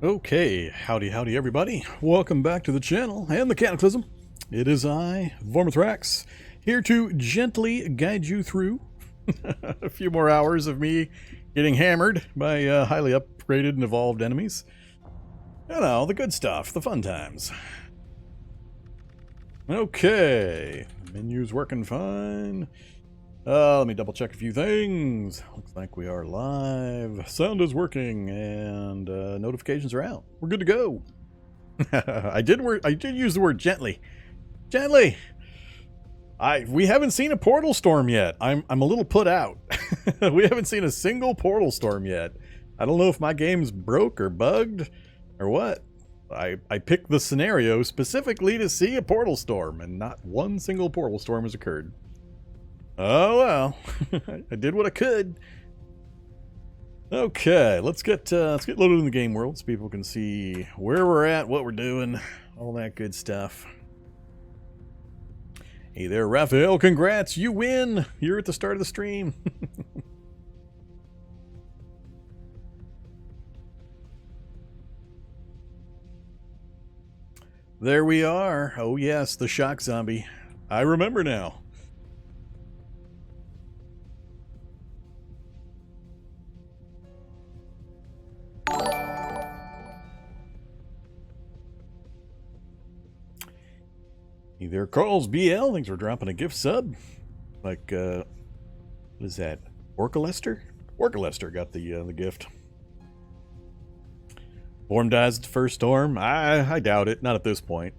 Okay, howdy everybody. Welcome back to the channel and the Cataclysm. It is I, Vorm, here to gently guide you through a few more hours of me getting hammered by highly upgraded and evolved enemies. You know, the good stuff, the fun times. Okay, menu's working fine. Let me double check a few things. Looks like we are live. Sound is working, and notifications are out. We're good to go. I did use the word gently. Gently. We haven't seen a portal storm yet. I'm a little put out. We haven't seen a single portal storm yet. I don't know if my game's broke or bugged or what. I picked the scenario specifically to see a portal storm, and not one single portal storm has occurred. Oh well, I did what I could. Okay, let's get loaded in the game world so people can see where we're at, what we're doing, all that good stuff. Hey there, Raphael, congrats, you win! You're at the start of the stream. There we are. Oh yes, the shock zombie. I remember now. Hey there, Carl's BL. Thanks for dropping a gift sub. Like, what is that? Orca-Lester? Orca-Lester got the gift. Vorm dies at the first storm? I doubt it. Not at this point.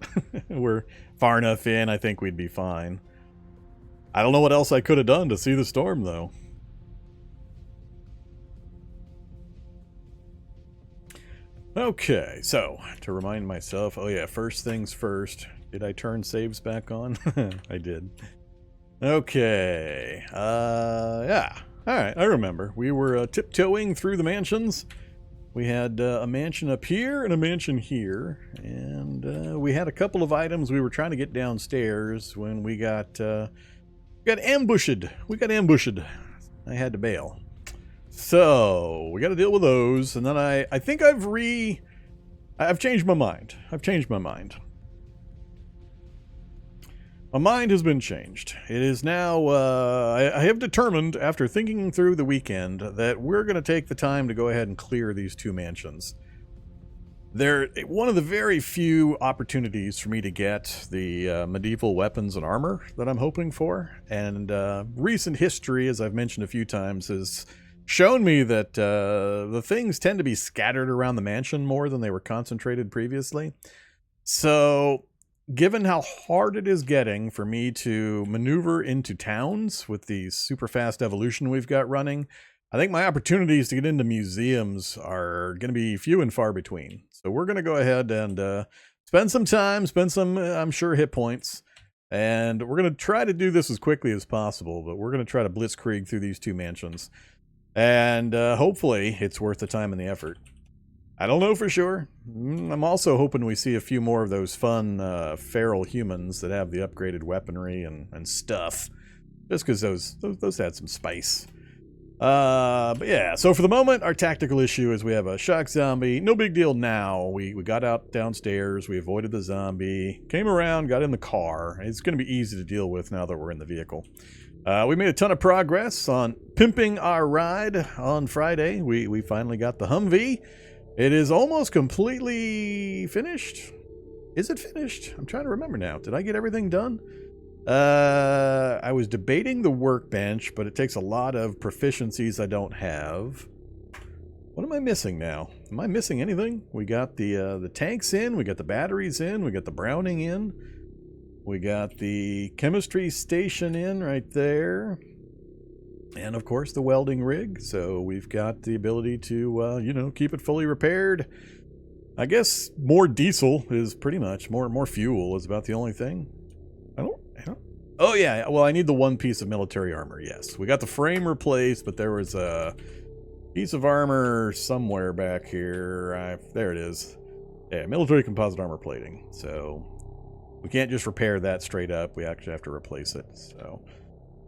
We're far enough in, I think we'd be fine. I don't know what else I could have done to see the storm, though. Okay, so, to remind myself, oh yeah, first things first. Did I turn saves back on? I did. Okay. Yeah. Alright, I remember. We were tiptoeing through the mansions. We had a mansion up here and a mansion here. And we had a couple of items we were trying to get downstairs when we got ambushed. We got ambushed. I had to bail. So, we got to deal with those. And then I think I've changed my mind. My mind has been changed. It is now, I have determined, after thinking through the weekend, that we're going to take the time to go ahead and clear these two mansions. They're one of the very few opportunities for me to get the medieval weapons and armor that I'm hoping for. And recent history, as I've mentioned a few times, has shown me that the things tend to be scattered around the mansion more than they were concentrated previously. So, given how hard it is getting for me to maneuver into towns with the super fast evolution we've got running, I think my opportunities to get into museums are going to be few and far between. So we're going to go ahead and spend some time, I'm sure, hit points. And we're going to try to do this as quickly as possible, but we're going to try to blitzkrieg through these two mansions. And hopefully it's worth the time and the effort. I don't know for sure. I'm also hoping we see a few more of those fun feral humans that have the upgraded weaponry and stuff. Just because those had some spice. But yeah, so for the moment, our tactical issue is we have a shock zombie. No big deal now. We got out downstairs. We avoided the zombie. Came around, got in the car. It's going to be easy to deal with now that we're in the vehicle. We made a ton of progress on pimping our ride on Friday. We finally got the Humvee. It is almost completely finished. Is it finished? I'm trying to remember now. Did I get everything done? I was debating the workbench, but it takes a lot of proficiencies I don't have. What am I missing now? Am I missing anything? We got the tanks in, we got the batteries in, we got the Browning in. We got the chemistry station in right there. And of course the welding rig, so we've got the ability to, you know, keep it fully repaired. I guess more diesel is pretty much, more fuel is about the only thing. I don't, oh yeah, well I need the one piece of military armor, yes. We got the frame replaced, but there was a piece of armor somewhere back here. There it is. Yeah, military composite armor plating. So we can't just repair that straight up, we actually have to replace it, so.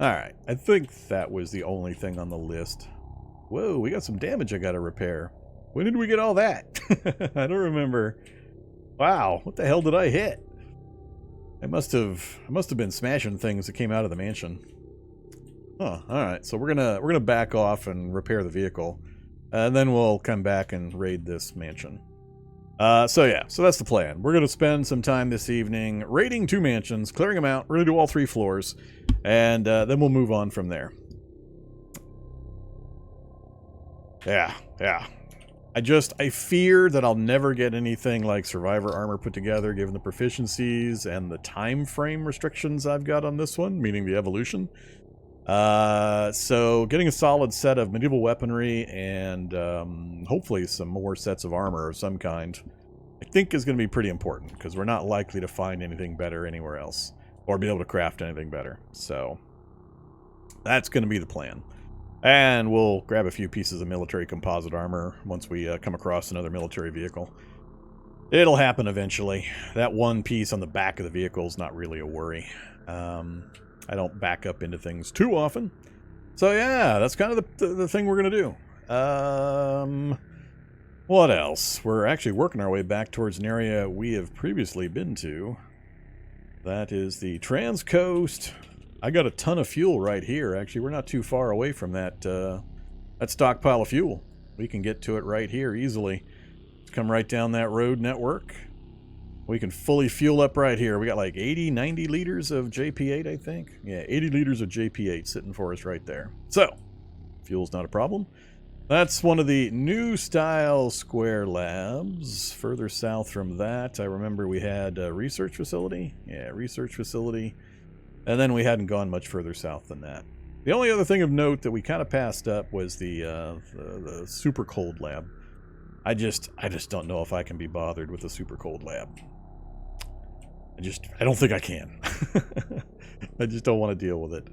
Alright, I think that was the only thing on the list. Whoa, we got some damage I gotta repair. When did we get all that? I don't remember. Wow, what the hell did I hit? I must have been smashing things that came out of the mansion. Huh, alright, so we're gonna back off and repair the vehicle. And then we'll come back and raid this mansion. So that's the plan. We're gonna spend some time this evening raiding 2 mansions, clearing them out. We're gonna do all 3 floors, and then we'll move on from there. Yeah. I fear that I'll never get anything like Survivor armor put together, given the proficiencies and the time frame restrictions I've got on this one, meaning the evolution. So getting a solid set of medieval weaponry and hopefully some more sets of armor of some kind, I think is going to be pretty important, because we're not likely to find anything better anywhere else, or be able to craft anything better. So that's going to be the plan. And we'll grab a few pieces of military composite armor once we come across another military vehicle. It'll happen eventually. That one piece on the back of the vehicle is not really a worry. I don't back up into things too often. So yeah, that's kind of the thing we're going to do. What else? We're actually working our way back towards an area we have previously been to. That is the Transcoast. I got a ton of fuel right here. Actually, we're not too far away from that stockpile of fuel. We can get to it right here easily. Come right down that road network. We can fully fuel up right here. We got like 80, 90 liters of JP8, I think. Yeah, 80 liters of JP8 sitting for us right there. So, fuel's not a problem. That's one of the new style square labs. Further south from that, I remember we had a research facility. Yeah, research facility. And then we hadn't gone much further south than that. The only other thing of note that we kind of passed up was the super cold lab. I just don't know if I can be bothered with the super cold lab. I don't think I can. I just don't want to deal with it.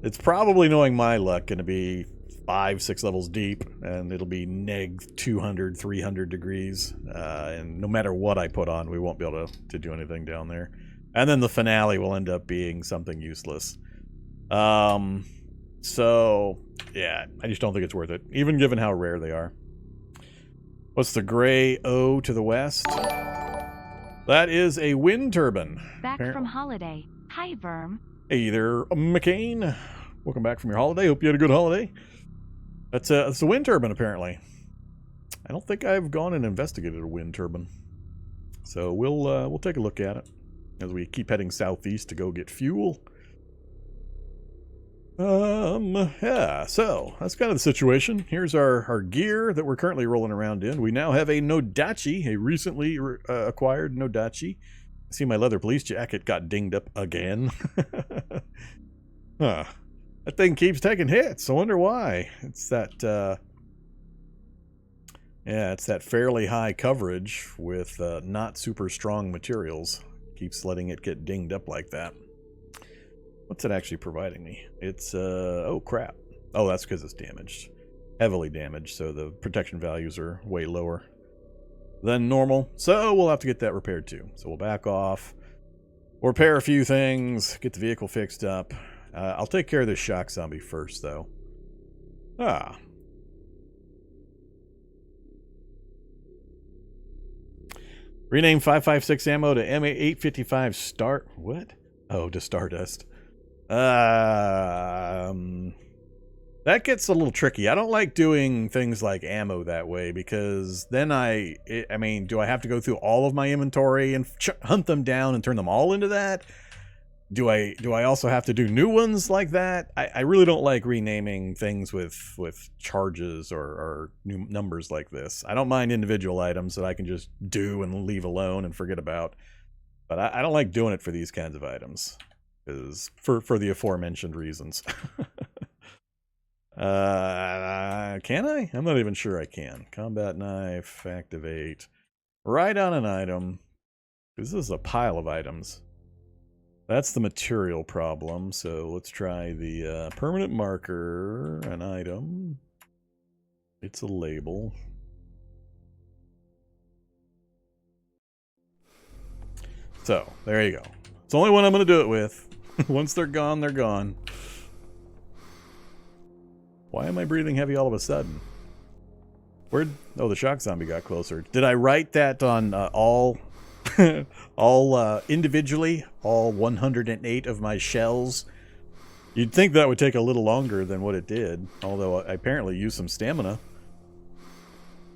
It's probably, knowing my luck, going to be 5-6 levels deep, and it'll be neg 200, 300 degrees. And no matter what I put on, we won't be able to do anything down there. And then the finale will end up being something useless. So, yeah, I just don't think it's worth it, even given how rare they are. What's the gray O to the west? That is a wind turbine. Back from holiday. Hi, Vorm. Hey there, McCain. Welcome back from your holiday. Hope you had a good holiday. That's a wind turbine, apparently. I don't think I've gone and investigated a wind turbine. So we'll take a look at it as we keep heading southeast to go get fuel. Yeah, so that's kind of the situation. Here's our gear that we're currently rolling around in. We now have a Nodachi, a recently acquired Nodachi. I see my leather police jacket got dinged up again. Huh. That thing keeps taking hits. I wonder why. It's that, yeah, it's that fairly high coverage with not super strong materials. Keeps letting it get dinged up like that. What's it actually providing me? It's, oh crap. Oh, that's because it's damaged. Heavily damaged, so the protection values are way lower than normal. So we'll have to get that repaired too. So we'll back off, we'll repair a few things, get the vehicle fixed up. I'll take care of this shock zombie first, though. Ah. Rename 556 ammo to M855 start. What? Oh, to Stardust. That gets a little tricky. I don't like doing things like ammo that way, because then I mean, do I have to go through all of my inventory and hunt them down and turn them all into that? Do I also have to do new ones like that? I really don't like renaming things with charges or new numbers like this. I don't mind individual items that I can just do and leave alone and forget about. But I don't like doing it for these kinds of items, because for the aforementioned reasons. Can I? I'm not even sure I can. Combat knife, activate. Write on an item. This is a pile of items. That's the material problem, so let's try the permanent marker, an item. It's a label. So, there you go. It's the only one I'm going to do it with. Once they're gone, they're gone. Why am I breathing heavy all of a sudden? Where'd... Oh, the shock zombie got closer. Did I write that on all... all individually? All 108 of my shells? You'd think that would take a little longer than what it did. Although I apparently used some stamina.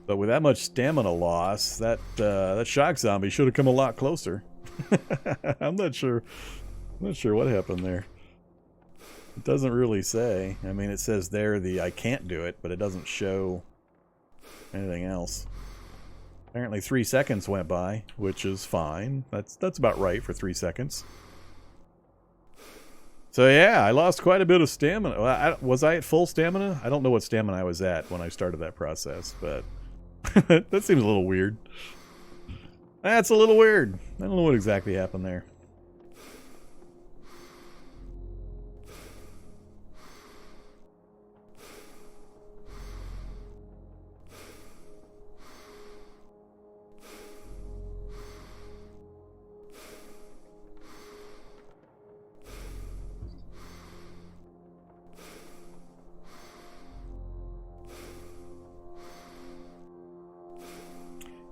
But with that much stamina loss, that shock zombie should have come a lot closer. I'm not sure what happened there. It doesn't really say. I mean, it says there I can't do it, but it doesn't show anything else. Apparently 3 seconds went by, which is fine. That's about right for 3 seconds. So yeah, I lost quite a bit of stamina. Was I at full stamina? I don't know what stamina I was at when I started that process, but that seems a little weird. That's a little weird. I don't know what exactly happened there.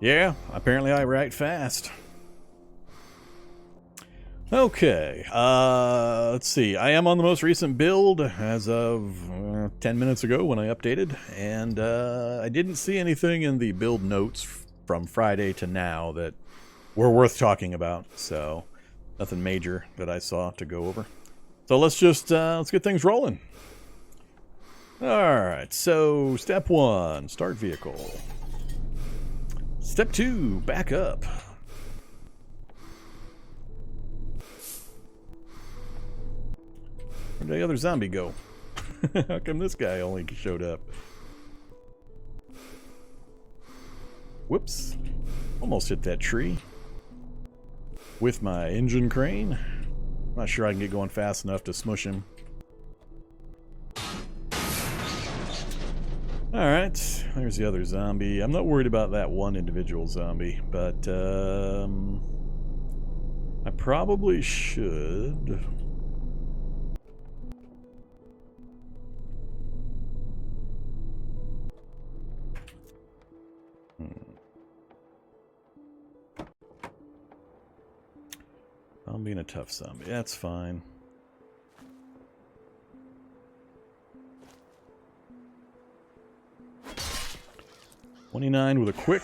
Yeah, apparently I write fast. Okay, let's see. I am on the most recent build as of 10 minutes ago when I updated, and I didn't see anything in the build notes from Friday to now that were worth talking about, so nothing major that I saw to go over. So let's just, let's get things rolling. Alright, so step 1, start vehicle. Step 2, back up. Where'd the other zombie go? How come this guy only showed up? Whoops. Almost hit that tree. With my engine crane. Not sure I can get going fast enough to smush him. Alright, there's the other zombie. I'm not worried about that one individual zombie, but I probably should... I'm being a tough zombie. That's fine. $29 with a quick...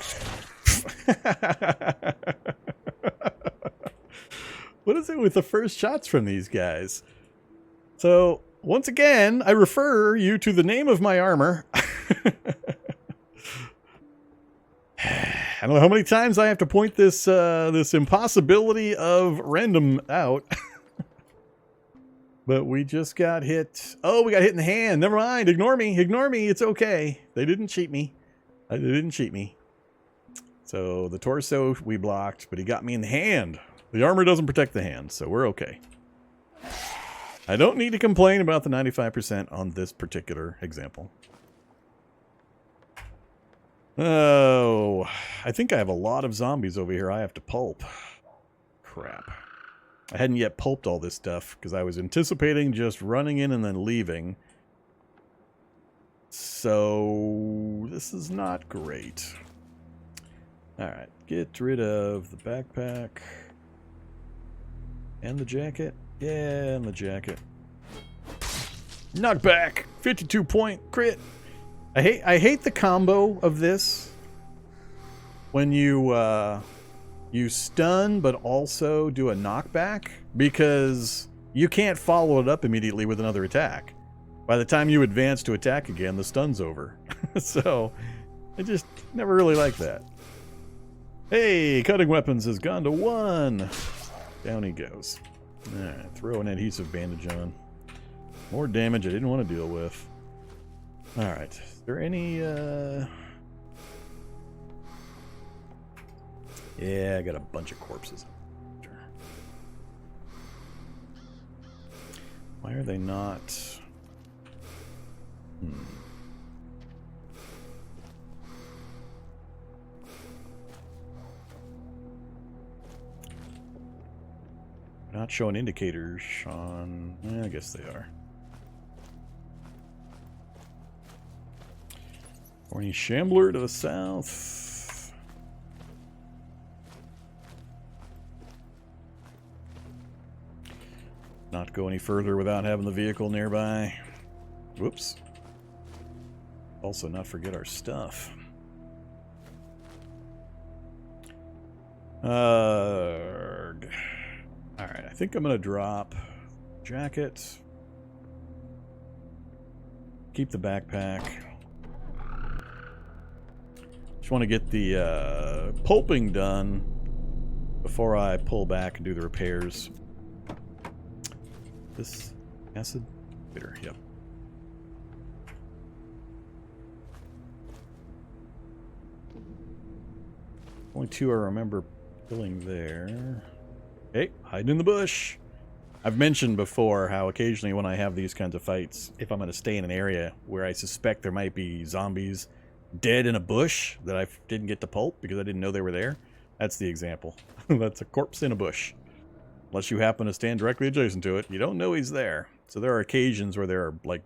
What is it with the first shots from these guys? So, once again, I refer you to the name of my armor. I don't know how many times I have to point this this impossibility of random out. But we just got hit. Oh, we got hit in the hand. Never mind. Ignore me. Ignore me. It's okay. They didn't cheat me. They didn't cheat me. So the torso we blocked, but he got me in the hand. The armor doesn't protect the hand, so we're okay. I don't need to complain about the 95% on this particular example. Oh, I think I have a lot of zombies over here I have to pulp. Crap. I hadn't yet pulped all this stuff because I was anticipating just running in and then leaving. So this is not great. Alright, get rid of the backpack. And the jacket. Yeah, and the jacket. Knockback! 52-point crit! I hate the combo of this. When you you stun but also do a knockback, because you can't follow it up immediately with another attack. By the time you advance to attack again, the stun's over. So, I just never really liked that. Hey, cutting weapons has gone to 1. Down he goes. Alright, throw an adhesive bandage on. More damage I didn't want to deal with. Alright, is there any, Yeah, I got a bunch of corpses. Why are they not... Not showing indicators on... I guess they are. Horny Shambler to the south. Not go any further without having the vehicle nearby. Whoops. Also not forget our stuff. Alright, I think I'm going to drop jacket. Keep the backpack. Just want to get the pulping done before I pull back and do the repairs. This acid? Bitter, yep. Only two I remember killing there. Hey, hiding in the bush. I've mentioned before how occasionally when I have these kinds of fights, if I'm going to stay in an area where I suspect there might be zombies dead in a bush that I didn't get to pulp because I didn't know they were there, that's the example. That's a corpse in a bush. Unless you happen to stand directly adjacent to it, you don't know he's there. So there are occasions where there are like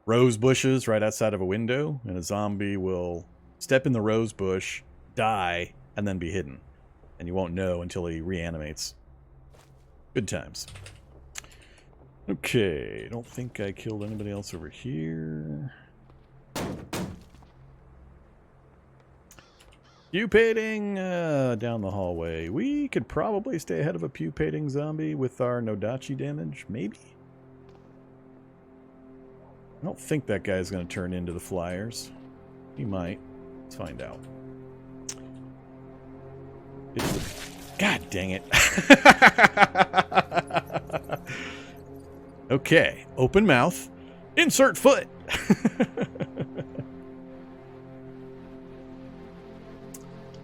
rose bushes right outside of a window, and a zombie will step in the rose bush, die, and then be hidden. And you won't know until he reanimates. Good times. Okay, don't think I killed anybody else over here. Pupating down the hallway. We could probably stay ahead of a pupating zombie with our Nodachi damage, maybe? I don't think that guy's going to turn into the flyers. He might. Let's find out. God dang it. Okay, open mouth. Insert foot.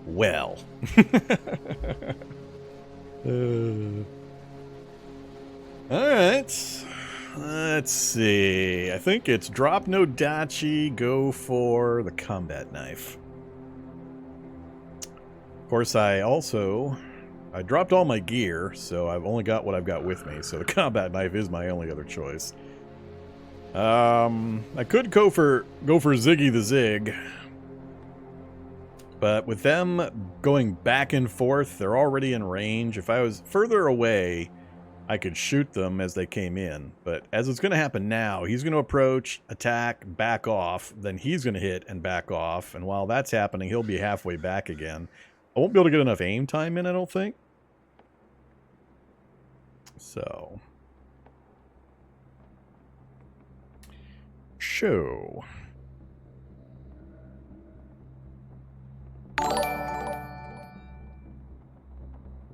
Well. Alright. Let's see. I think it's drop Nodachi, go for the combat knife. Of course, I dropped all my gear, so I've only got what I've got with me, so the combat knife is my only other choice. I could go for Ziggy the Zig, but with them going back and forth, they're already in range. If I was further away, I could shoot them as they came in, but as it's going to happen now, he's going to approach, attack, back off, then he's going to hit and back off, and while that's happening, he'll be halfway back again. I won't be able to get enough aim time in, I don't think. So. Show.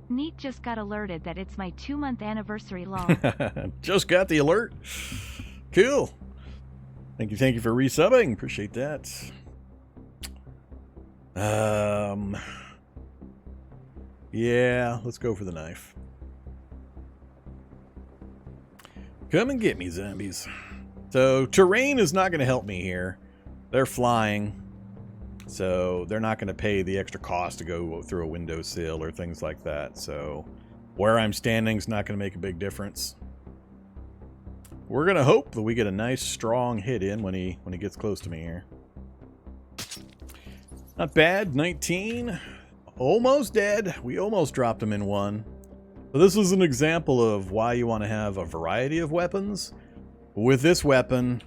Neat just got alerted that it's my 2-month anniversary lol. Just got the alert. Cool. Thank you for resubbing. Appreciate that. Yeah, let's go for the knife. Come and get me, zombies. So, terrain is not going to help me here. They're flying, so they're not going to pay the extra cost to go through a windowsill or things like that. So, where I'm standing is not going to make a big difference. We're going to hope that we get a nice, strong hit in when he gets close to me here. Not bad, 19. Almost dead. We almost dropped him in one. So this is an example of why you want to have a variety of weapons. With this weapon,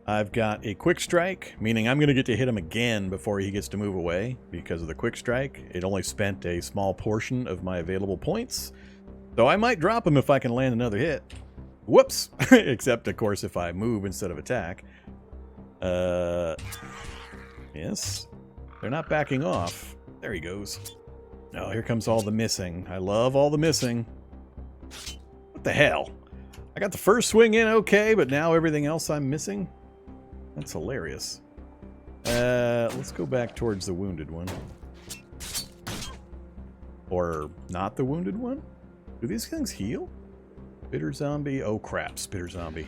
I've got a quick strike, meaning I'm going to get to hit him again before he gets to move away. Because of the quick strike, it only spent a small portion of my available points. So I might drop him if I can land another hit. Whoops! Except, of course, if I move instead of attack. Yes. They're not backing off. There he goes. Oh, here comes all the missing. I love all the missing. What the hell? I got the first swing in okay, but now everything else I'm missing? That's hilarious. Let's go back towards the wounded one. Or not the wounded one? Do these things heal? Bitter zombie? Oh crap, spitter zombie.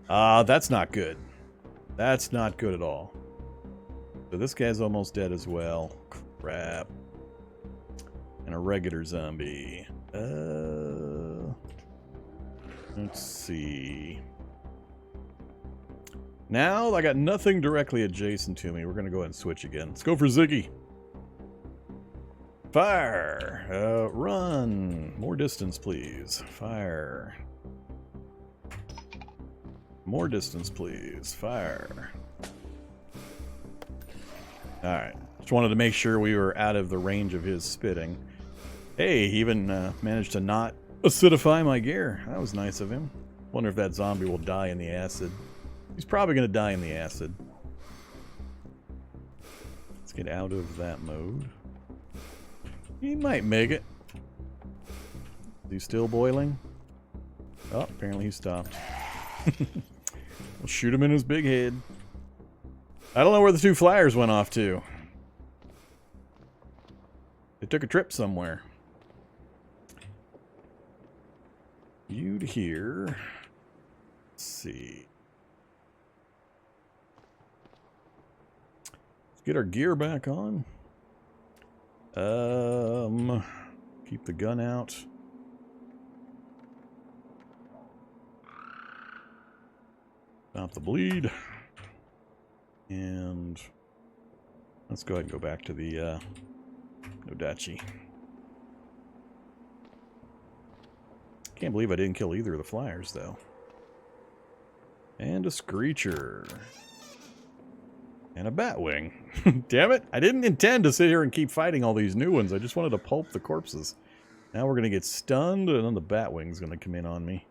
That's not good. That's not good at all. So this guy's almost dead as well. Crap. And a regular zombie. Let's see. Now I got nothing directly adjacent to me. We're going to go ahead and switch again. Let's go for Ziggy. Fire. Run. More distance, please. Fire. More distance, please. Fire. Alright. Just wanted to make sure we were out of the range of his spitting. Hey, he even managed to not acidify my gear. That was nice of him. Wonder if that zombie will die in the acid. He's probably going to die in the acid. Let's get out of that mode. He might make it. Is he still boiling? Oh, apparently he stopped. We'll shoot him in his big head. I don't know where the two flyers went off to. They took a trip somewhere. You to here. Let's see. Let's get our gear back on. Keep the gun out. Stop the bleed. And let's go ahead and go back to the Nodachi. Can't believe I didn't kill either of the flyers, though. And a Screecher. And a Batwing. Damn it! I didn't intend to sit here and keep fighting all these new ones. I just wanted to pulp the corpses. Now we're going to get stunned, and then the Batwing's going to come in on me.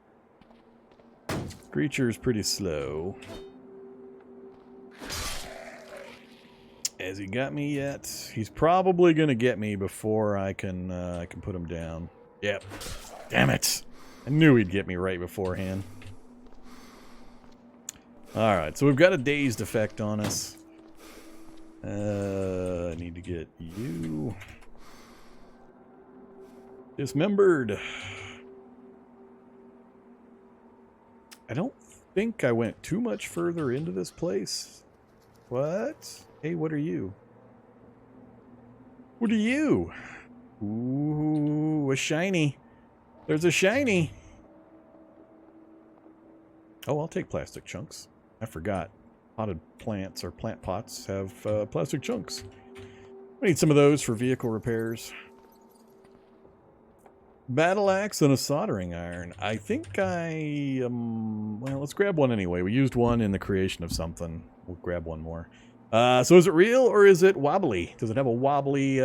Screecher's pretty slow. Has he got me yet? He's probably going to get me before I can put him down. Yep. Damn it! I knew he'd get me right beforehand. Alright, so we've got a dazed effect on us. I need to get you dismembered. I don't think I went too much further into this place. What? Hey, what are you? What are you? Ooh, a shiny. There's a shiny. Oh, I'll take plastic chunks. I forgot. Potted plants or plant pots have plastic chunks. I need some of those for vehicle repairs. Battle axe and a soldering iron. I think well, let's grab one anyway. We used one in the creation of something. We'll grab one more. So is it real or is it wobbly? Does it have a wobbly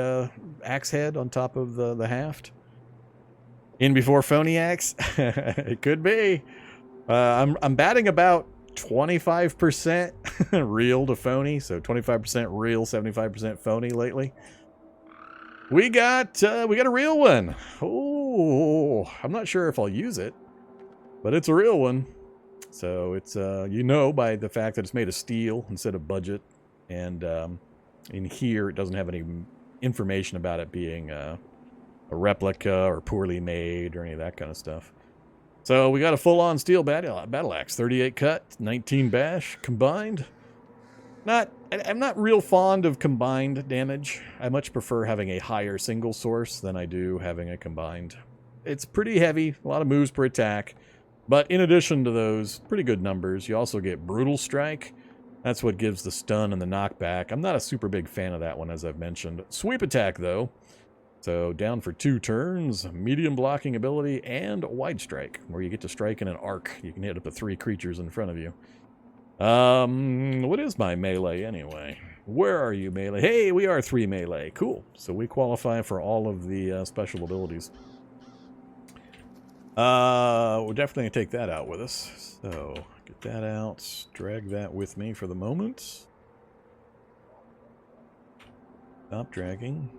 axe head on top of the haft? In before phony axe? It could be. I'm batting about 25% real to phony, so 25% real, 75% phony lately. We got a real one. Oh, I'm not sure if I'll use it, but it's a real one. So it's you know by the fact that it's made of steel instead of budget, and in here it doesn't have any information about it being a replica or poorly made or any of that kind of stuff. So we got a full-on steel battle axe, 38 cut, 19 bash combined. I'm not real fond of combined damage. I much prefer having a higher single source than I do having a combined. It's pretty heavy, a lot of moves per attack, but in addition to those pretty good numbers, you also get brutal strike. That's what gives the stun and the knockback. I'm not a super big fan of that one, as I've mentioned. Sweep attack, though. So down for 2 turns, medium blocking ability, and wide strike, where you get to strike in an arc. You can hit up to 3 creatures in front of you. What is my melee anyway? Where are you, melee? Hey, we are 3 melee. Cool. So we qualify for all of the special abilities. We're definitely going to take that out with us. So get that out. Drag that with me for the moment. Stop dragging.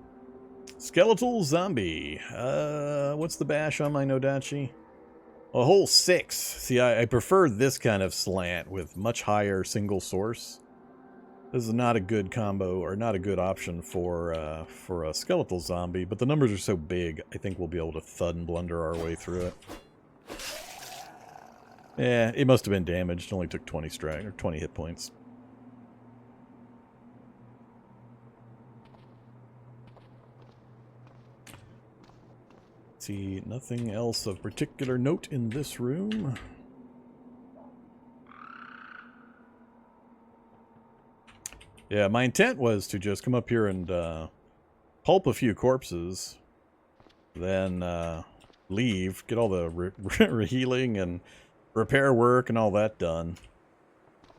Skeletal zombie. What's the bash on my Nodachi? A whole 6. See, I prefer this kind of slant with much higher single source. This is not a good combo, or not a good option for a skeletal zombie, but the numbers are so big, I think we'll be able to thud and blunder our way through it. Yeah, it must have been damaged. It only took 20 strike, or 20 hit points. See, nothing else of particular note in this room. Yeah, my intent was to just come up here and pulp a few corpses, then leave, get all the healing and repair work and all that done.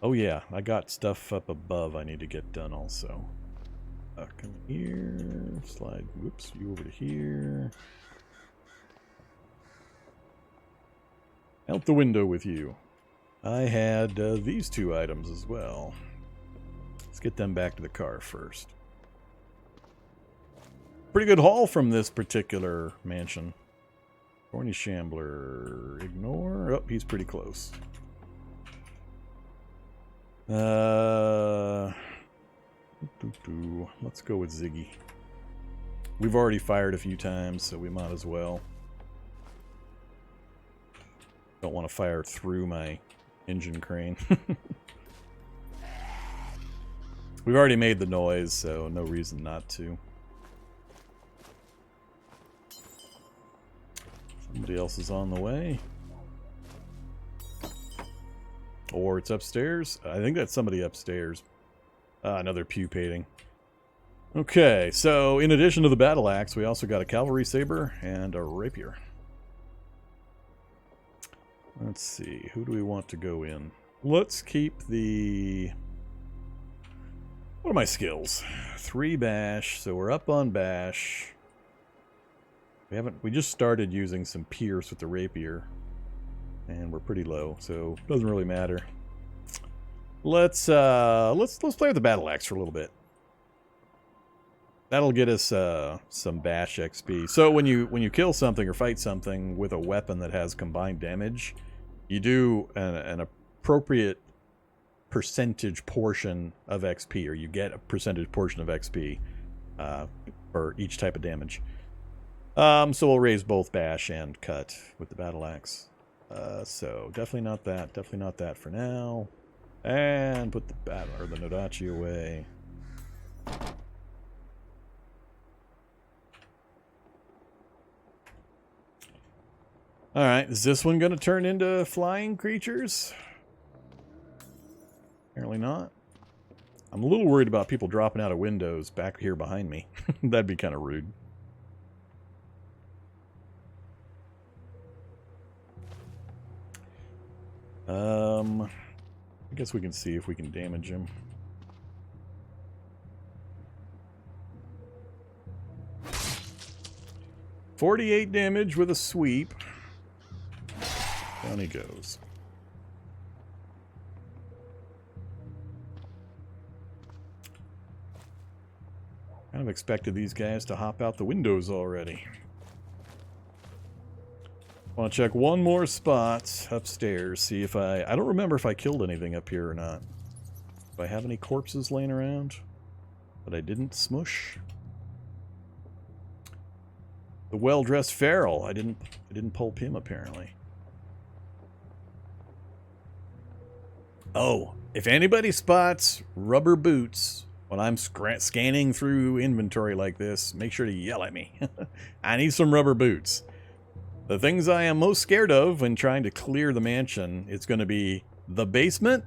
Oh yeah, I got stuff up above I need to get done also. Come here, slide, whoops, you over to here. Out the window with you. I had these two items as well. Let's get them back to the car first. Pretty good haul from this particular mansion. Thorny Shambler, ignore. Oh, he's pretty close. Let's go with Ziggy. We've already fired a few times, so we might as well. Don't want to fire through my engine crane. We've already made the noise, so no reason not to. Somebody else is on the way. Or it's upstairs. I think that's somebody upstairs. Another pupating. Okay, so in addition to the battle axe, we also got a cavalry saber and a rapier. Let's see, who do we want to go in? Let's keep the... What are my skills? 3 bash, so we're up on bash. We just started using some pierce with the rapier. And we're pretty low, so it doesn't really matter. Let's play with the battle axe for a little bit. That'll get us some bash XP. So when you kill something or fight something with a weapon that has combined damage, you do an appropriate percentage portion of XP, or you get a percentage portion of XP for each type of damage. So we'll raise both bash and cut with the battle axe. So definitely not that for now. And put the Nodachi away. Alright, is this one going to turn into flying creatures? Apparently not. I'm a little worried about people dropping out of windows back here behind me. That'd be kind of rude. I guess we can see if we can damage him. $48 damage with a sweep. Down he goes. Kind of expected these guys to hop out the windows already. Want to check one more spot upstairs, see if I don't remember if I killed anything up here or not. Do I have any corpses laying around that I didn't smush? The well-dressed feral. I didn't pulp him apparently. Oh, if anybody spots rubber boots when I'm scanning through inventory like this, make sure to yell at me. I need some rubber boots. The things I am most scared of when trying to clear the mansion, it's going to be the basement,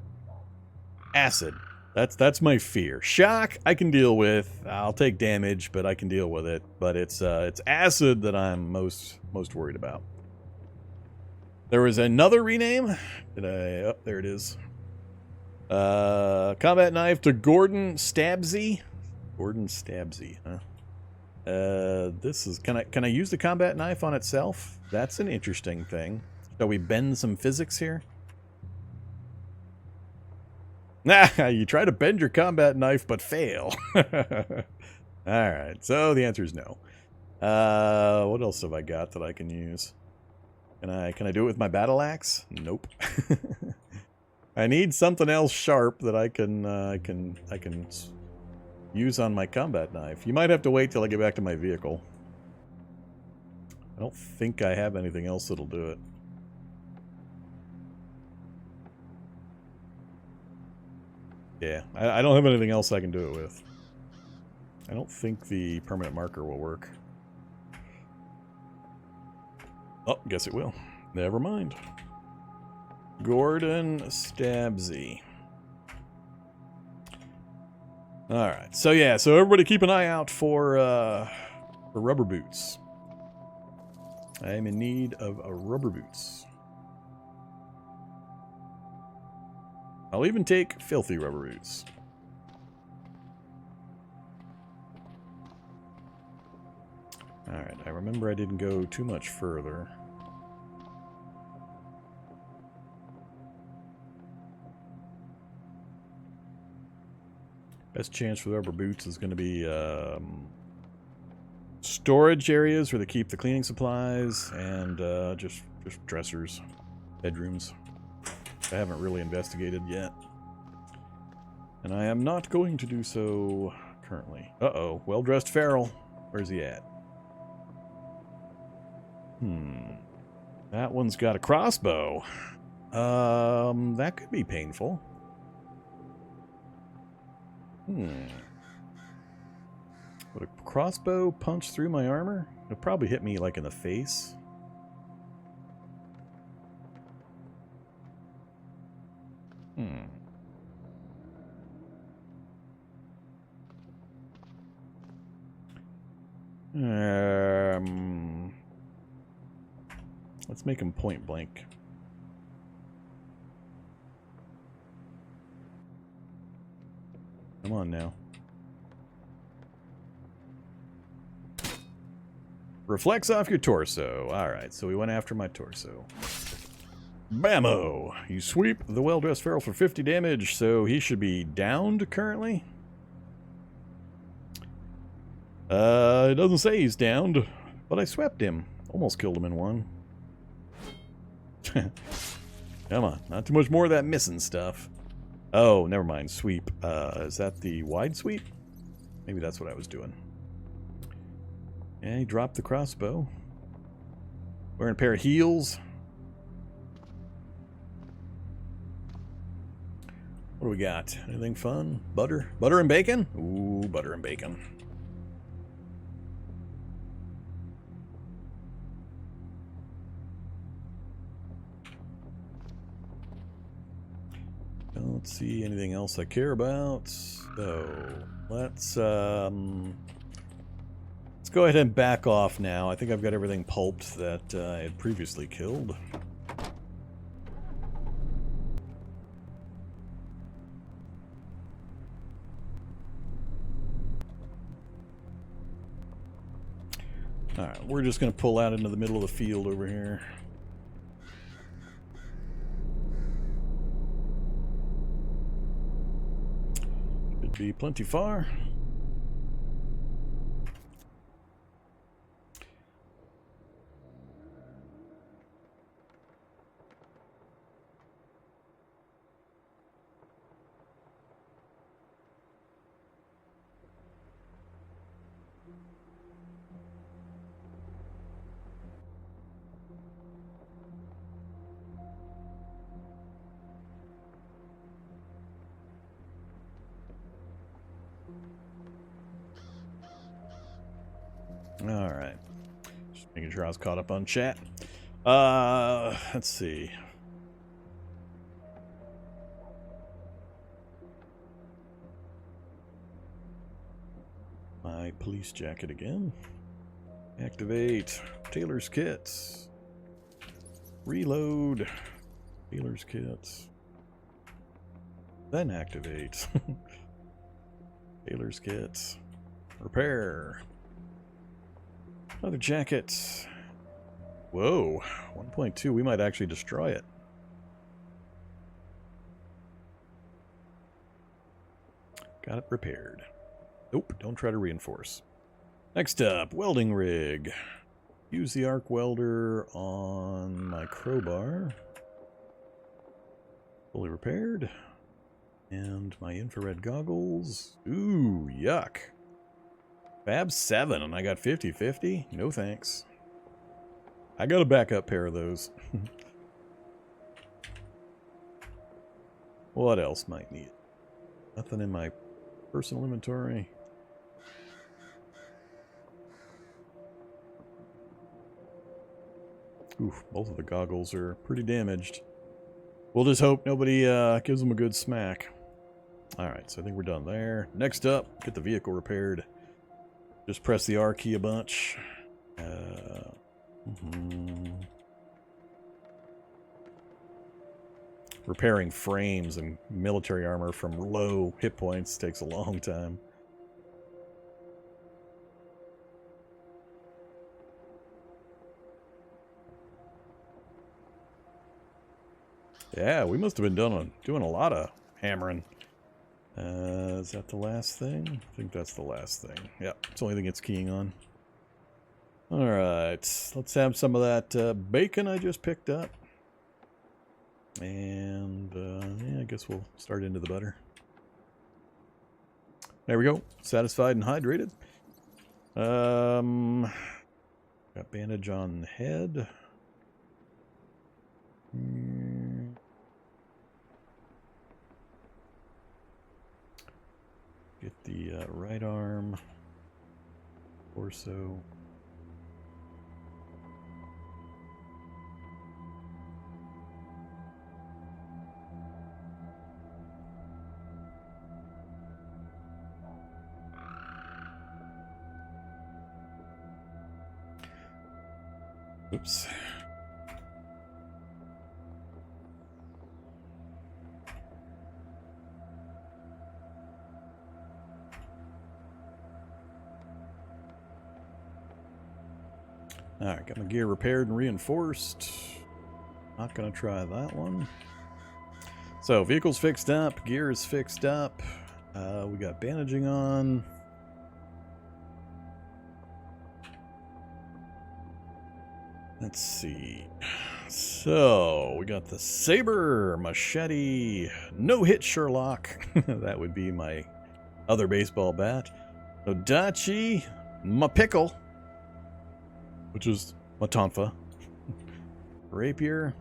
acid. That's my fear. Shock, I can deal with. I'll take damage, but I can deal with it. But it's acid that I'm most worried about. There was another rename. Oh, there it is. Combat knife to Gordon Stabsy. Gordon Stabsy, huh? This is, can I use the combat knife on itself? That's an interesting thing. Shall we bend some physics here? Nah, you try to bend your combat knife but fail. Alright, so the answer is no. What else have I got that I can use? Can I do it with my battle axe? Nope. I need something else sharp that I can use on my combat knife. You might have to wait till I get back to my vehicle. I don't think I have anything else that'll do it. Yeah, I don't have anything else I can do it with. I don't think the permanent marker will work. Oh, guess it will. Never mind. Gordon Stabsy. Alright, so yeah, so everybody keep an eye out for rubber boots. I am in need of rubber boots. I'll even take filthy rubber boots. Alright, I remember I didn't go too much further. Best chance for the rubber boots is going to be storage areas where they keep the cleaning supplies and just dressers, bedrooms. I haven't really investigated yet. And I am not going to do so currently. Uh-oh, well-dressed feral. Where's he at? That one's got a crossbow. That could be painful. Would a crossbow punch through my armor? It'll probably hit me, like, in the face. Let's make him point blank. Come on now. Reflects off your torso. Alright, so we went after my torso. Bammo! You sweep the well-dressed feral for 50 damage, so he should be downed currently. It doesn't say he's downed, but I swept him. Almost killed him in one. Come on, not too much more of that missing stuff. Oh, never mind. Sweep. Is that the wide sweep? Maybe that's what I was doing. Yeah, he dropped the crossbow. Wearing a pair of heels. What do we got? Anything fun? Butter? Butter and bacon? Ooh, butter and bacon. Don't see anything else I care about. So let's go ahead and back off now. I think I've got everything pulped that I had previously killed. Alright, we're just going to pull out into the middle of the field over here. Should be plenty far. Alright. Just making sure I was caught up on chat. Let's see. My police jacket again. Activate. Tailor's kits. Reload. Tailor's kits. Then activate. Tailor's kits. Repair. Another jacket. Whoa. 1.2. We might actually destroy it. Got it repaired. Nope. Don't try to reinforce. Next up. Welding rig. Use the arc welder on my crowbar. Fully repaired. And my infrared goggles. Ooh, yuck. Fab 7, and I got 50-50? No thanks. I got a backup pair of those. What else might need? Nothing in my personal inventory. Oof, both of the goggles are pretty damaged. We'll just hope nobody gives them a good smack. Alright, so I think we're done there. Next up, get the vehicle repaired. Just press the R key a bunch. Repairing frames and military armor from low hit points takes a long time. Yeah, we must have been doing a lot of hammering. Is that the last thing? I think that's the last thing. Yep, it's the only thing it's keying on. Alright, let's have some of that bacon I just picked up. And, yeah, I guess we'll start into the butter. There we go. Satisfied and hydrated. Got bandage on the head. Get the right arm. Torso. Oops. Alright, got my gear repaired and reinforced. Not gonna try that one. So, vehicle's fixed up, gear is fixed up. We got bandaging on. Let's see. So, we got the saber, machete, no-hit Sherlock. That would be my other baseball bat. Odachi, my pickle, which is my tonfa. Rapier.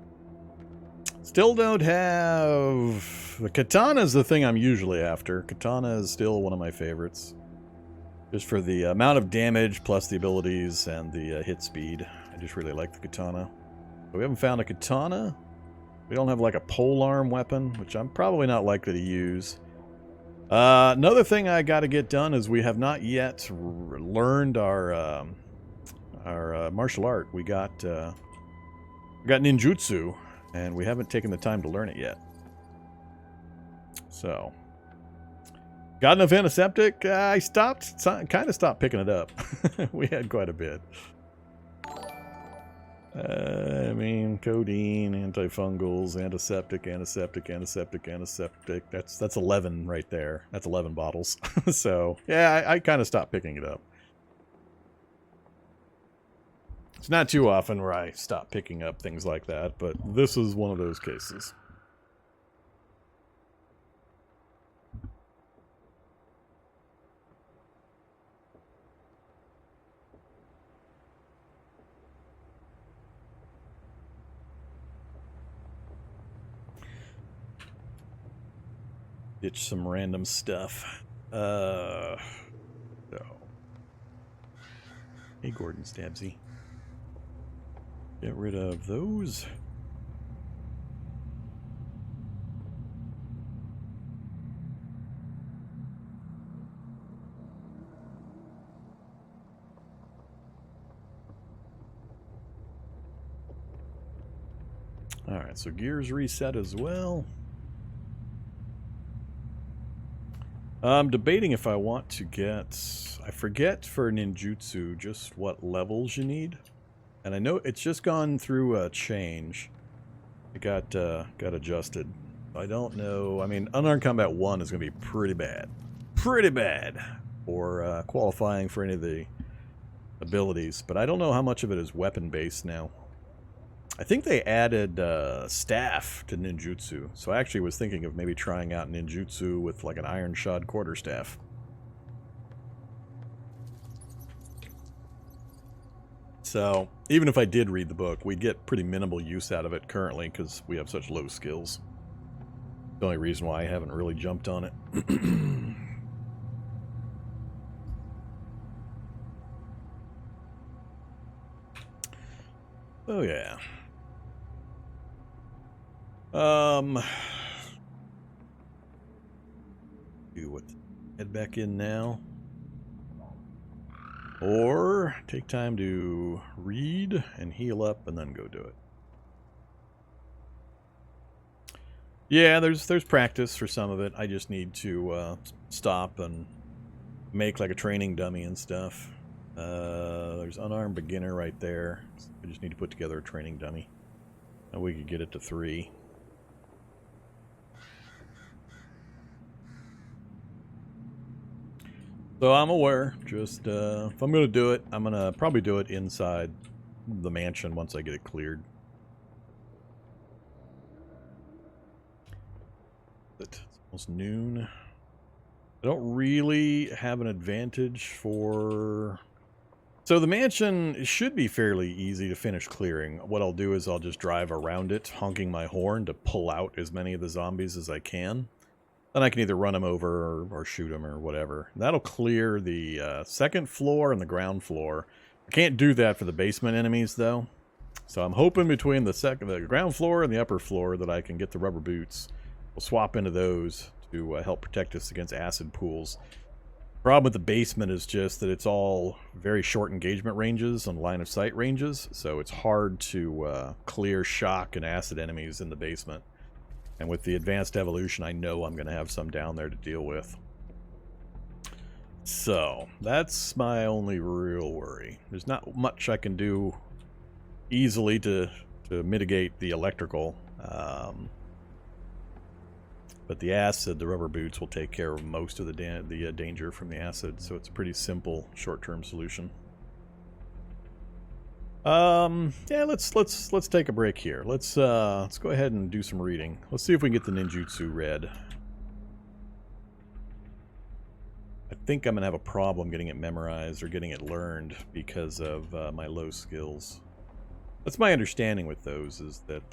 Still don't have... The katana is the thing I'm usually after. Katana is still one of my favorites. Just for the amount of damage, plus the abilities and the hit speed. I just really like the katana. But we haven't found a katana. We don't have like a polearm weapon, which I'm probably not likely to use. Another thing I got to get done is we have not yet learned our martial art. We got ninjutsu, and we haven't taken the time to learn it yet. So, got enough antiseptic. I kind of stopped picking it up. We had quite a bit. I mean, codeine, antifungals, antiseptic. That's 11 right there. That's 11 bottles. So, yeah, I kind of stopped picking it up. It's not too often where I stop picking up things like that, but this is one of those cases. Ditch some random stuff. So. Hey, Gordon Stabsy. Get rid of those. Alright, so gears reset as well. I'm debating if I want to get... I forget for ninjutsu just what levels you need. And I know it's just gone through a change. It got adjusted. I don't know. I mean, Unarmed Combat 1 is going to be pretty bad. Pretty bad for qualifying for any of the abilities. But I don't know how much of it is weapon-based now. I think they added staff to ninjutsu. So I actually was thinking of maybe trying out ninjutsu with like an iron shod quarterstaff. So, even if I did read the book, we'd get pretty minimal use out of it currently because we have such low skills. The only reason why I haven't really jumped on it. Oh, yeah. head back in now. Or take time to read and heal up and then go do it. Yeah, there's practice for some of it. I just need to stop and make like a training dummy and stuff. There's unarmed beginner right there. I just need to put together a training dummy. And we could get it to 3. So I'm aware, just if I'm going to do it, I'm going to probably do it inside the mansion once I get it cleared. It's almost noon. I don't really have an advantage for... So the mansion should be fairly easy to finish clearing. What I'll do is I'll just drive around it, honking my horn to pull out as many of the zombies as I can. Then I can either run them over or shoot them or whatever. That'll clear the second floor and the ground floor. I can't do that for the basement enemies, though. So I'm hoping between the ground floor and the upper floor that I can get the rubber boots. We'll swap into those to help protect us against acid pools. Problem with the basement is just that it's all very short engagement ranges and line of sight ranges, so it's hard to clear shock and acid enemies in the basement. And with the advanced evolution, I know I'm going to have some down there to deal with. So, that's my only real worry. There's not much I can do easily to mitigate the electrical. But the acid, the rubber boots, will take care of most of the danger from the acid. So it's a pretty simple short-term solution. Yeah, let's take a break here. Let's go ahead and do some reading. Let's see if we can get the ninjutsu read. I think I'm gonna have a problem getting it memorized or getting it learned because of my low skills. That's my understanding with those, is that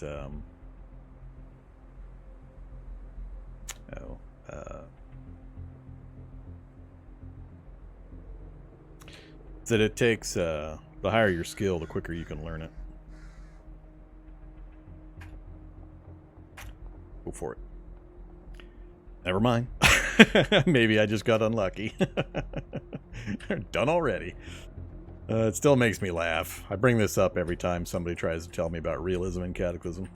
that it takes the higher your skill, the quicker you can learn it. Go for it. Never mind. Maybe I just got unlucky. Done already. It still makes me laugh. I bring this up every time somebody tries to tell me about realism in Cataclysm.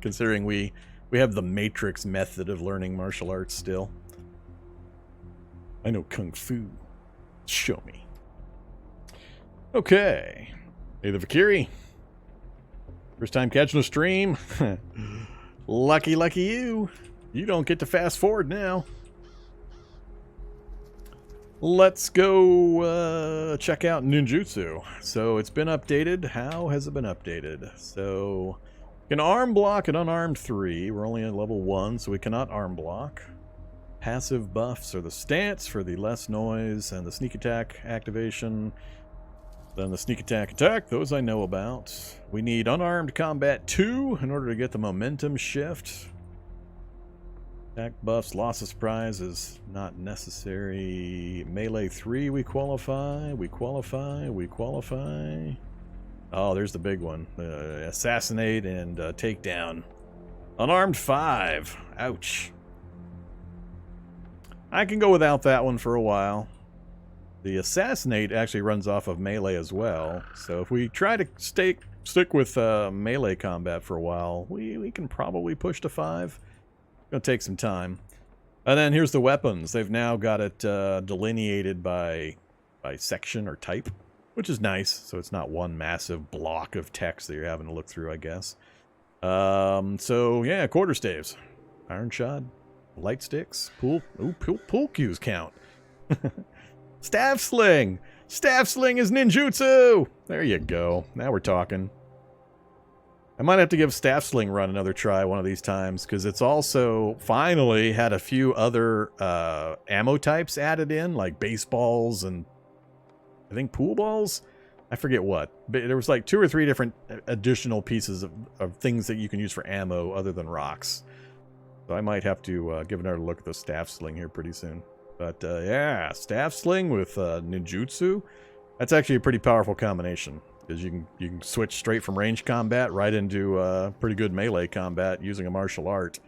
Considering we have the Matrix method of learning martial arts still. I know Kung Fu. Show me. Okay. Hey, the Valkyrie. First time catching a stream? Lucky you. You don't get to fast forward now. Let's go check out ninjutsu. So it's been updated. How has it been updated? So we can arm block at unarmed 3. We're only at level 1, so we cannot arm block. Passive buffs are the stance for the less noise and the sneak attack activation. Then the sneak attack, those I know about. We need unarmed combat 2 in order to get the momentum shift. Attack buffs, loss of surprise is not necessary. Melee 3 we qualify. Oh, there's the big one. Assassinate and takedown. Unarmed 5. Ouch. I can go without that one for a while. The assassinate actually runs off of melee as well. So if we try to stick with melee combat for a while, we can probably push to 5. Gonna take some time. And then here's the weapons. They've now got it delineated by section or type, which is nice. So it's not one massive block of text that you're having to look through, I guess. So yeah, quarterstaves, iron shod, light sticks, pool cues count. Staff sling! Staff sling is ninjutsu! There you go. Now we're talking. I might have to give staff sling run another try one of these times, because it's also finally had a few other ammo types added in, like baseballs and I think pool balls? I forget what. But there was like 2 or 3 different additional pieces of things that you can use for ammo other than rocks. So I might have to give another look at the staff sling here pretty soon. But yeah, staff sling with ninjutsu. That's actually a pretty powerful combination, because you can switch straight from range combat right into pretty good melee combat using a martial art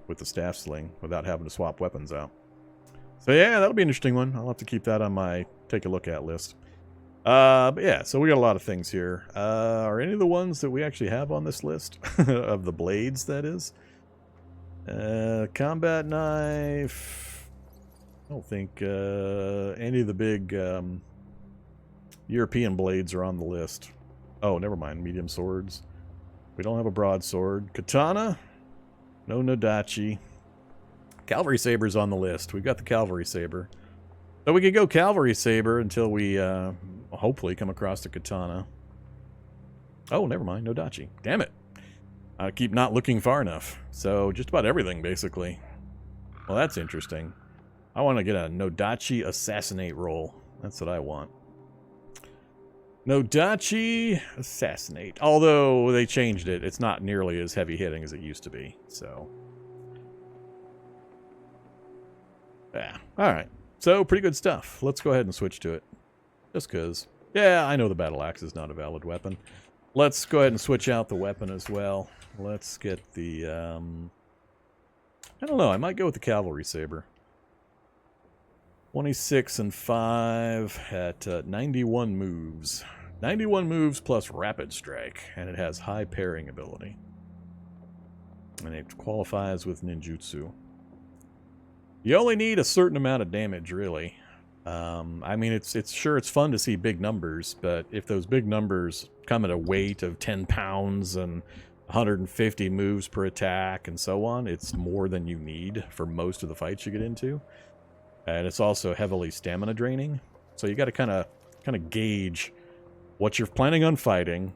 with the staff sling without having to swap weapons out. So yeah, that'll be an interesting one. I'll have to keep that on my take a look at list. But yeah, so we got a lot of things here. Are any of the ones that we actually have on this list of the blades, that is? Combat knife. I don't think any of the big European blades are on the list. Oh, never mind. Medium swords. We don't have a broadsword. Katana. No Nodachi. Cavalry saber's on the list. We've got the cavalry saber. So we could go cavalry saber until we hopefully come across the katana. Oh, never mind. Nodachi. Damn it. I keep not looking far enough. So just about everything, basically. Well, that's interesting. I want to get a Nodachi assassinate roll. That's what I want. Nodachi assassinate. Although they changed it. It's not nearly as heavy hitting as it used to be. So. Yeah. Alright. So, pretty good stuff. Let's go ahead and switch to it. Just because. Yeah, I know the battle axe is not a valid weapon. Let's go ahead and switch out the weapon as well. Let's get the, I don't know, I might go with the cavalry saber. 26 and 5 at 91 moves. 91 moves plus rapid strike, and it has high parrying ability. And it qualifies with ninjutsu. You only need a certain amount of damage, really. I mean, it's sure it's fun to see big numbers, but if those big numbers come at a weight of 10 pounds and 150 moves per attack and so on, it's more than you need for most of the fights you get into. And it's also heavily stamina draining, so you got to kind of gauge what you're planning on fighting,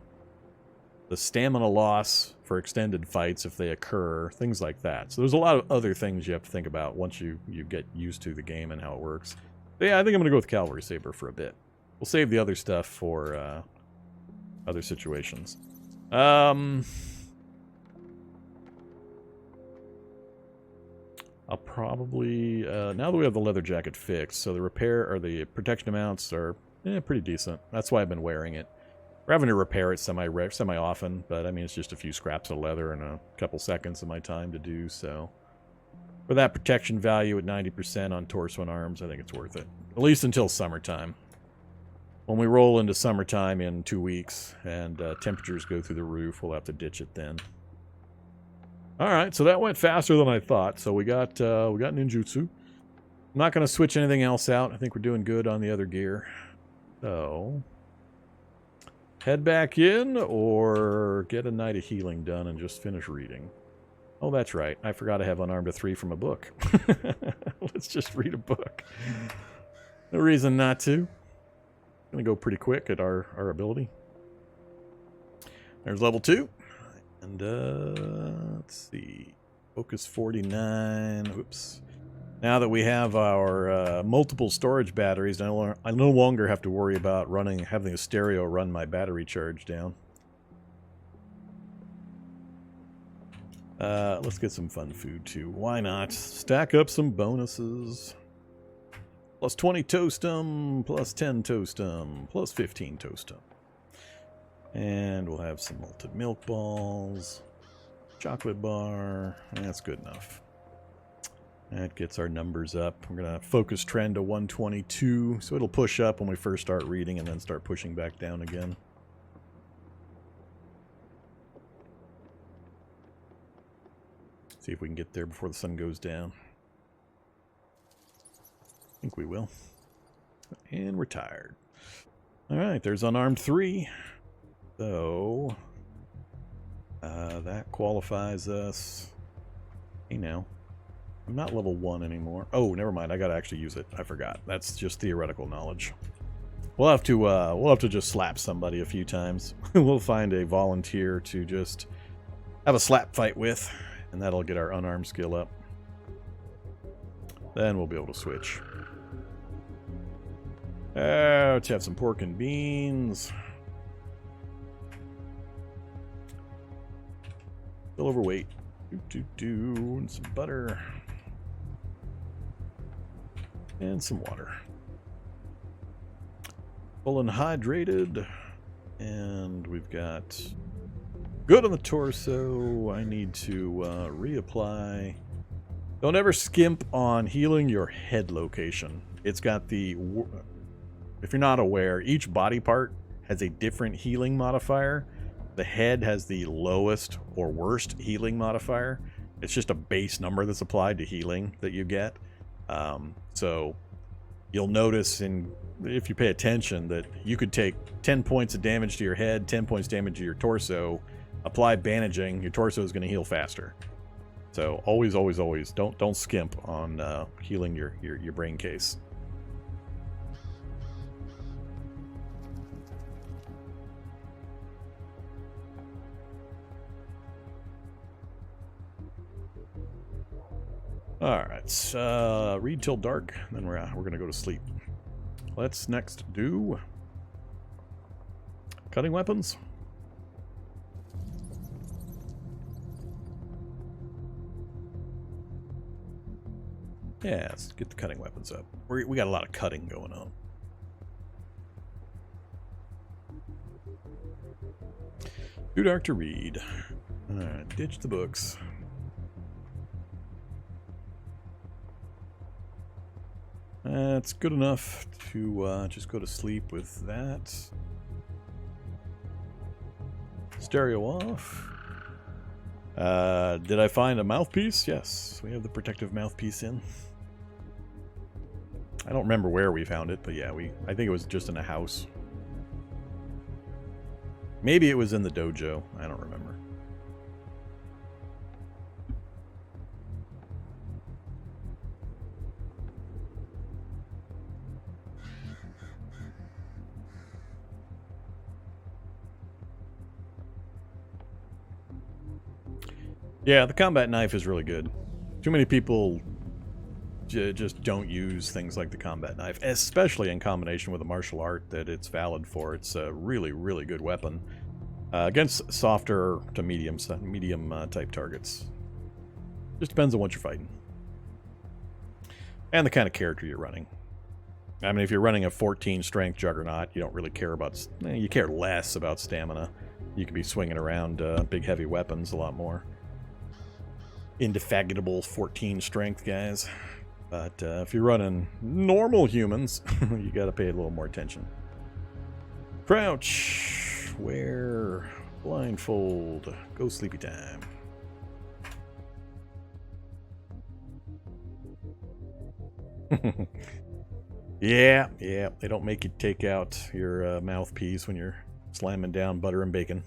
the stamina loss for extended fights if they occur, things like that. So there's a lot of other things you have to think about once you get used to the game and how it works. But yeah, I think I'm going to go with Cavalry Saber for a bit. We'll save the other stuff for other situations. I'll probably, now that we have the leather jacket fixed, so the repair, or the protection amounts are pretty decent. That's why I've been wearing it. We're having to repair it semi-often, but I mean, it's just a few scraps of leather and a couple seconds of my time to do, so. For that protection value at 90% on torso and arms, I think it's worth it. At least until summertime. When we roll into summertime in 2 weeks, and temperatures go through the roof, we'll have to ditch it then. Alright, so that went faster than I thought, so we got ninjutsu. I'm not going to switch anything else out. I think we're doing good on the other gear. So, head back in, or get a night of healing done and just finish reading. Oh, that's right. I forgot I have Unarmed to 3 from a book. Let's just read a book. No reason not to. Gonna go pretty quick at our ability. There's level 2. And, let's see. Focus 49. Oops. Now that we have our multiple storage batteries, I no longer have to worry about having a stereo run my battery charge down. Let's get some fun food, too. Why not? Stack up some bonuses. Plus 20 toastum, plus 10 toastum, plus 15 toastum. And we'll have some malted milk balls. Chocolate bar. That's good enough. That gets our numbers up. We're going to focus trend to 122, so it'll push up when we first start reading and then start pushing back down again. See if we can get there before the sun goes down. I think we will. And we're tired. Alright, there's Unarmed 3. So, that qualifies us. Hey now. I'm not level 1 anymore. Oh, never mind. I gotta actually use it. I forgot. That's just theoretical knowledge. We'll have to just slap somebody a few times. We'll find a volunteer to just have a slap fight with. And that'll get our unarmed skill up. Then we'll be able to switch. Let's have some pork and beans. Still overweight. And some butter. And some water. Full and hydrated. And we've got good on the torso. I need to reapply Don't ever skimp on healing your head location. It's got the... If you're not aware, each body part has a different healing modifier. The head has the lowest or worst healing modifier. It's just a base number that's applied to healing that you get. So you'll notice, if you pay attention, that you could take 10 points of damage to your head, 10 points damage to your torso, apply bandaging, your torso is going to heal faster. So always, always, always don't skimp on healing your brain case. All right, read till dark, then we're gonna go to sleep. Let's next do cutting weapons. Yeah, let's get the cutting weapons up. We got a lot of cutting going on. Too dark to read. All right, ditch the books. It's good enough to just go to sleep with that. Stereo off. Did I find a mouthpiece? Yes, we have the protective mouthpiece in. I don't remember where we found it, but yeah, I think it was just in a house. Maybe it was in the dojo. I don't remember. Yeah, the combat knife is really good. Too many people just don't use things like the combat knife, especially in combination with a martial art that it's valid for. It's a really, really good weapon against softer to medium type targets. Just depends on what you're fighting and the kind of character you're running. I mean, if you're running a 14 strength juggernaut, you don't really care about... You care less about stamina. You could be swinging around big heavy weapons a lot more. Indefatigable 14 strength guys. But if you're running normal humans, you got to pay a little more attention. Crouch, wear, blindfold, go sleepy time. Yeah, they don't make you take out your mouthpiece when you're slamming down butter and bacon.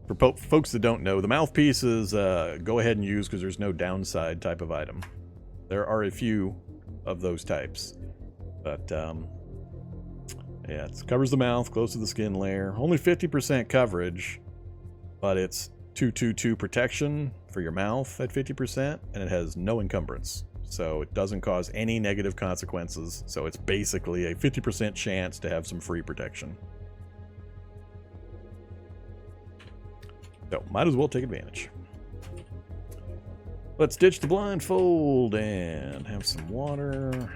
For folks that don't know, the mouthpiece is go ahead and use because there's no downside type of item. There are a few of those types. But, yeah, it covers the mouth, close to the skin layer. Only 50% coverage, but it's 222 protection for your mouth at 50%, and it has no encumbrance. So it doesn't cause any negative consequences. So it's basically a 50% chance to have some free protection. So, might as well take advantage. Let's ditch the blindfold and have some water.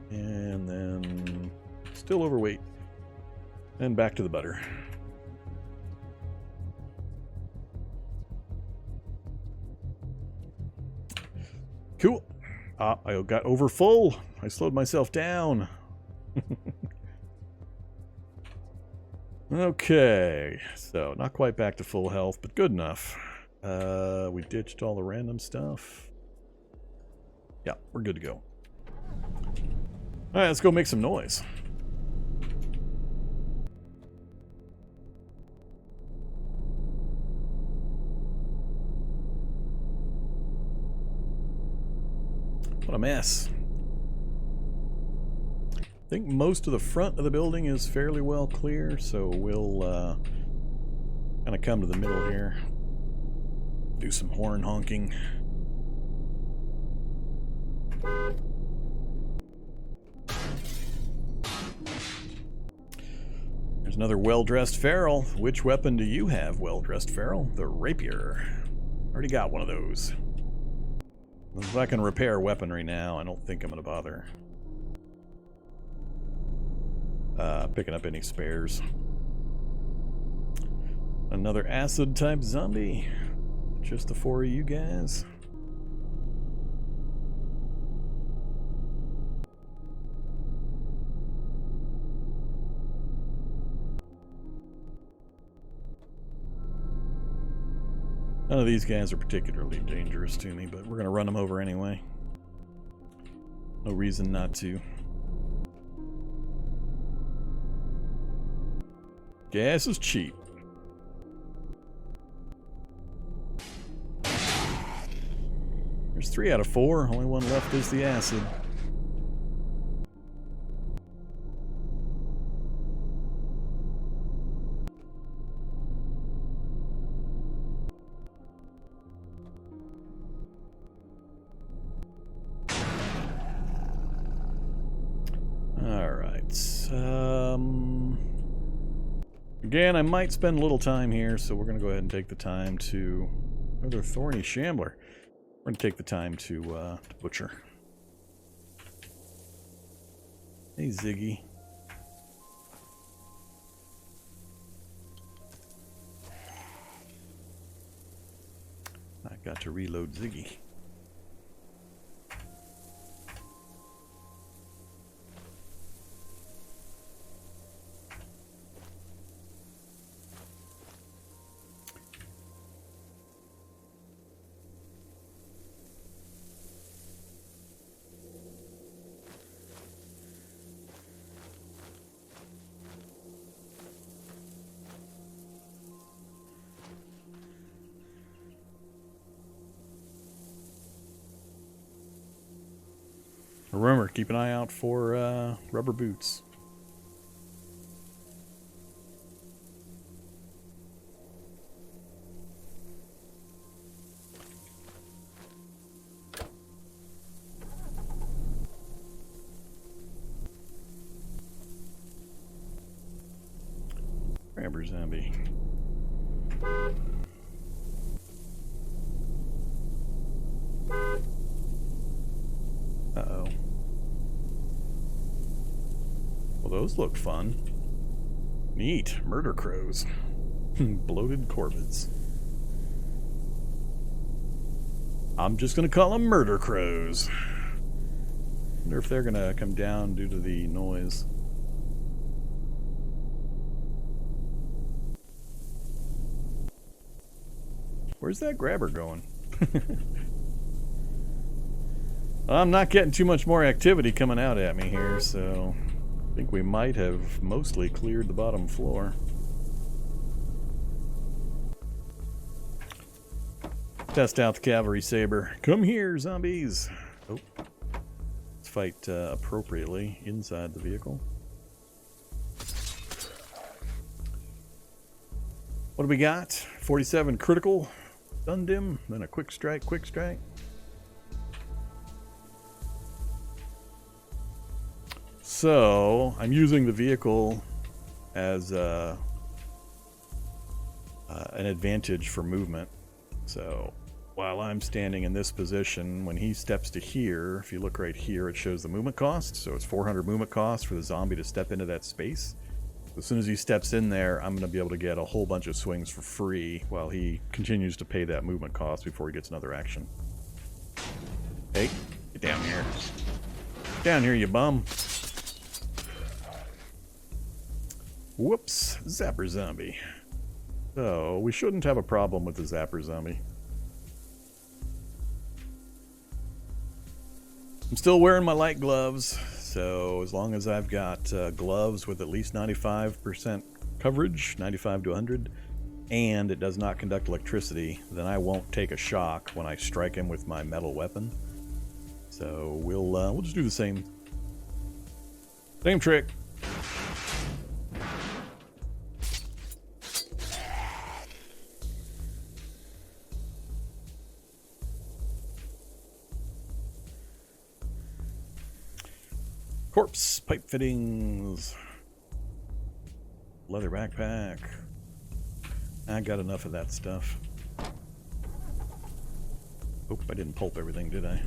And then, still overweight. And back to the butter. Cool. I got over full. I slowed myself down. Okay, so not quite back to full health, but good enough. We ditched all the random stuff. Yeah, we're good to go. Alright, let's go make some noise. What a mess. I think most of the front of the building is fairly well clear, so we'll kind of come to the middle here. Do some horn honking. There's another well-dressed feral. Which weapon do you have, well-dressed feral? The rapier. Already got one of those. If I can repair weaponry now, I don't think I'm going to bother picking up any spares. Another acid type zombie. Just the 4 of you guys. None of these guys are particularly dangerous to me, but we're going to run them over anyway. No reason not to. Gas is cheap. There's 3 out of 4. Only one left is the acid. Again, I might spend a little time here, so we're going to go ahead and take the time to... Another thorny shambler. We're going to take the time to butcher. Hey, Ziggy. I got to reload Ziggy. Remember, keep an eye out for rubber boots. Grabber zombie. Uh-oh. Well, those look fun. Neat. Murder crows. Bloated corvids. I'm just going to call them murder crows. Wonder if they're going to come down due to the noise. Where's that grabber going? I'm not getting too much more activity coming out at me here, so I think we might have mostly cleared the bottom floor. Test out the cavalry saber. Come here, zombies! Oh. Let's fight appropriately inside the vehicle. What do we got? 47 critical. Stun dim, then a quick strike, quick strike. So, I'm using the vehicle as an advantage for movement. So, while I'm standing in this position, when he steps to here, if you look right here, it shows the movement cost. So it's 400 movement cost for the zombie to step into that space. As soon as he steps in there, I'm going to be able to get a whole bunch of swings for free while he continues to pay that movement cost before he gets another action. Hey, get down here. Get down here, you bum. Whoops, zapper zombie. So, we shouldn't have a problem with the zapper zombie. I'm still wearing my light gloves, so as long as I've got gloves with at least 95% coverage, 95 to 100, and it does not conduct electricity, then I won't take a shock when I strike him with my metal weapon. So we'll just do the same trick. Corpse, pipe fittings, leather backpack. I got enough of that stuff. Oh, I didn't pulp everything, did I?